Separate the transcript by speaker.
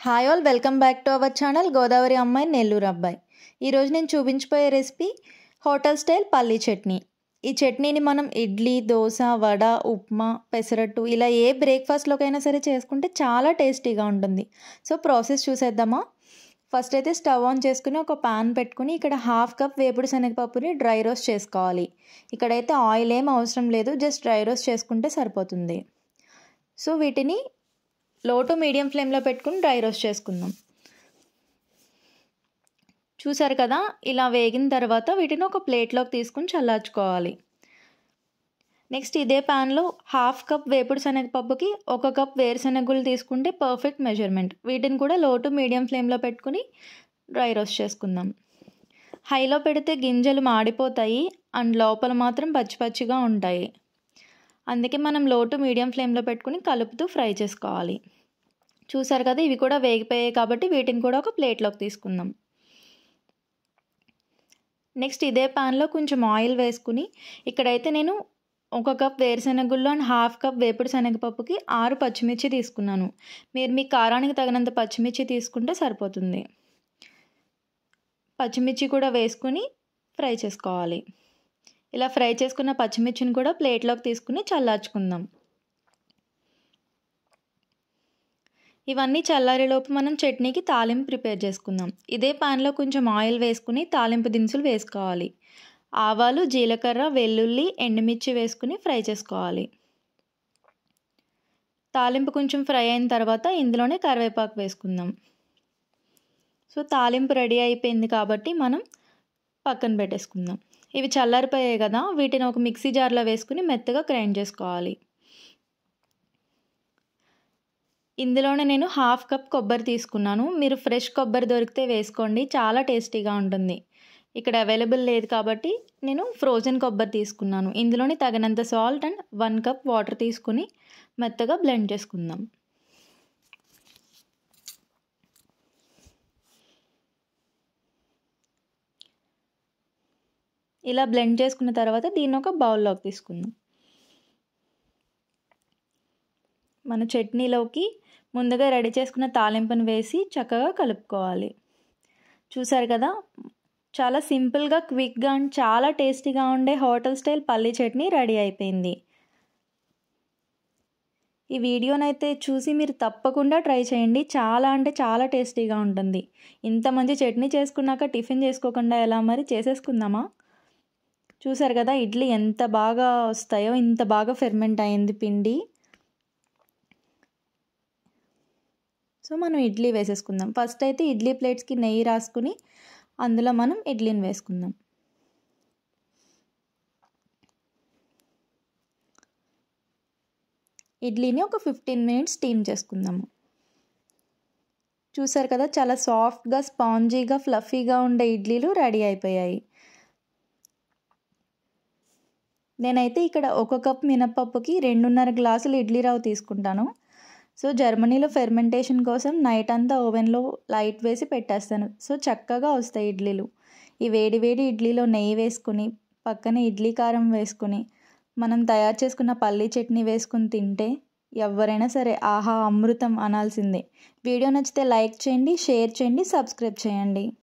Speaker 1: Hi all, welcome back to our channel Godavari అమ్మాయి నెల్లూరు అబ్బాయి. ఈరోజు నేను చూపించబోయే రెసిపీ హోటల్ స్టైల్ పల్లీ చట్నీ. ఈ చట్నీని మనం ఇడ్లీ, దోశ, వడ, ఉప్మా, పెసరట్టు ఇలా ఏ బ్రేక్ఫాస్ట్లోకైనా సరే చేసుకుంటే చాలా టేస్టీగా ఉంటుంది. సో ప్రాసెస్ చూసేద్దామా? ఫస్ట్ అయితే స్టవ్ ఆన్ చేసుకుని ఒక పాన్ పెట్టుకుని ఇక్కడ 1/2 కప్ వేపుడు శనగపప్పుని డ్రై రోస్ట్ చేసుకోవాలి. ఇక్కడైతే ఆయిల్ ఏం అవసరం లేదు, జస్ట్ డ్రై రోస్ట్ చేసుకుంటే సరిపోతుంది. సో వీటిని లో టు మీడియం ఫ్లేమ్లో పెట్టుకుని డ్రై రోస్ట్ చేసుకుందాం. చూసారు కదా, ఇలా వేగిన తర్వాత వీటిని ఒక ప్లేట్లోకి తీసుకుని చల్లార్చుకోవాలి. నెక్స్ట్ ఇదే ప్యాన్లో 1/2 కప్ వేపుడు శనగపప్పుకి 1 కప్ వేరుశనగుళ్ళు తీసుకుంటే పర్ఫెక్ట్ మెజర్మెంట్. వీటిని కూడా లో టు మీడియం ఫ్లేమ్లో పెట్టుకుని డ్రై రోస్ట్ చేసుకుందాం. హైలో పెడితే గింజలు మాడిపోతాయి అండ్ లోపల మాత్రం పచ్చి పచ్చిగా ఉంటాయి. అందుకే మనం లో టు మీడియం ఫ్లేమ్లో పెట్టుకుని కలుపుతూ ఫ్రై చేసుకోవాలి. చూసారు కదా, ఇవి కూడా వేగిపోయాయి కాబట్టి వీటిని కూడా ఒక ప్లేట్లోకి తీసుకుందాం. నెక్స్ట్ ఇదే ప్యాన్లో కొంచెం ఆయిల్ వేసుకుని ఇక్కడైతే నేను 1 కప్ వేరుశనగుళ్ళు అండ్ 1/2 కప్ వేపుడు శనగపప్పుకి 6 పచ్చిమిర్చి తీసుకున్నాను. మీరు మీ కారానికి తగినంత పచ్చిమిర్చి తీసుకుంటే సరిపోతుంది. పచ్చిమిర్చి కూడా వేసుకుని ఫ్రై చేసుకోవాలి. ఇలా ఫ్రై చేసుకున్న పచ్చిమిర్చిని కూడా ప్లేట్లోకి తీసుకుని చల్లార్చుకుందాం. ఇవన్నీ చల్లారేలోపు మనం చట్నీకి తాలింపు ప్రిపేర్ చేసుకుందాం. ఇదే ప్యాన్లో కొంచెం ఆయిల్ వేసుకుని తాలింపు దినుసులు వేసుకోవాలి. ఆవాలు, జీలకర్ర, వెల్లుల్లి, ఎండుమిర్చి వేసుకుని ఫ్రై చేసుకోవాలి. తాలింపు కొంచెం ఫ్రై అయిన తర్వాత ఇందులోనే కరివేపాకు వేసుకుందాం. సో తాలింపు రెడీ అయిపోయింది కాబట్టి మనం పక్కన పెట్టేసుకుందాం. ఇవి చల్లారిపోయాయి కదా, వీటిని ఒక మిక్సీ జార్లో వేసుకుని మెత్తగా గ్రైండ్ చేసుకోవాలి. ఇందులోనే నేను 1/2 కప్ కొబ్బరి తీసుకున్నాను. మీరు ఫ్రెష్ కొబ్బరి దొరికితే వేసుకోండి, చాలా టేస్టీగా ఉంటుంది. ఇక్కడ అవైలబుల్ లేదు కాబట్టి నేను ఫ్రోజన్ కొబ్బరి తీసుకున్నాను. ఇందులోనే తగినంత సాల్ట్ అండ్ 1 కప్ వాటర్ తీసుకుని మెత్తగా బ్లెండ్ చేసుకుందాం. ఇలా బ్లెండ్ చేసుకున్న తర్వాత దీన్ని ఒక బౌల్లోకి తీసుకుందాం. మన చట్నీలోకి ముందుగా రెడీ చేసుకున్న తాలింపును వేసి చక్కగా కలుపుకోవాలి. చూసారు కదా, చాలా సింపుల్గా, క్విక్గా అండ్ చాలా టేస్టీగా ఉండే హోటల్ స్టైల్ పల్లీ చట్నీ రెడీ అయిపోయింది. ఈ వీడియోనైతే చూసి మీరు తప్పకుండా ట్రై చేయండి. చాలా అంటే చాలా టేస్టీగా ఉంటుంది. ఇంత మంచి చట్నీ చేసుకున్నాక టిఫిన్ చేసుకోకుండా ఎలా మరి, చేసేసుకుందామా? చూసారు కదా, ఇడ్లీ ఎంత బాగా వస్తాయో, ఇంత బాగా ఫెర్మెంట్ అయింది పిండి. సో మనం ఇడ్లీ వేసేసుకుందాం. ఫస్ట్ అయితే ఇడ్లీ ప్లేట్స్కి నెయ్యి రాసుకుని అందులో మనం ఇడ్లీని వేసుకుందాం. ఇడ్లీని ఒక 15 మినిట్స్ స్టీమ్ చేసుకుందాము. చూసారు కదా, చాలా సాఫ్ట్గా, స్పాంజీగా, ఫ్లఫీగా ఉండే ఇడ్లీలు రెడీ అయిపోయాయి. నేనైతే ఇక్కడ 1 కప్ మినప్పప్పుకి 2.5 గ్లాసులు ఇడ్లీ రవ్వ తీసుకుంటాను. సో జర్మనీలో ఫెర్మెంటేషన్ కోసం నైట్ అంతా ఓవెన్లో లైట్ వేసి పెట్టేస్తాను. సో చక్కగా వస్తాయి ఇడ్లీలు. ఈ వేడి వేడి ఇడ్లీలో నెయ్యి వేసుకుని పక్కన ఇడ్లీ కారం వేసుకుని మనం తయారు చేసుకున్న పల్లీ చట్నీ వేసుకుని తింటే ఎవరైనా సరే ఆహా అమృతం అనాల్సిందే. వీడియో నచ్చితే లైక్ చేయండి, షేర్ చేయండి, సబ్స్క్రైబ్ చేయండి.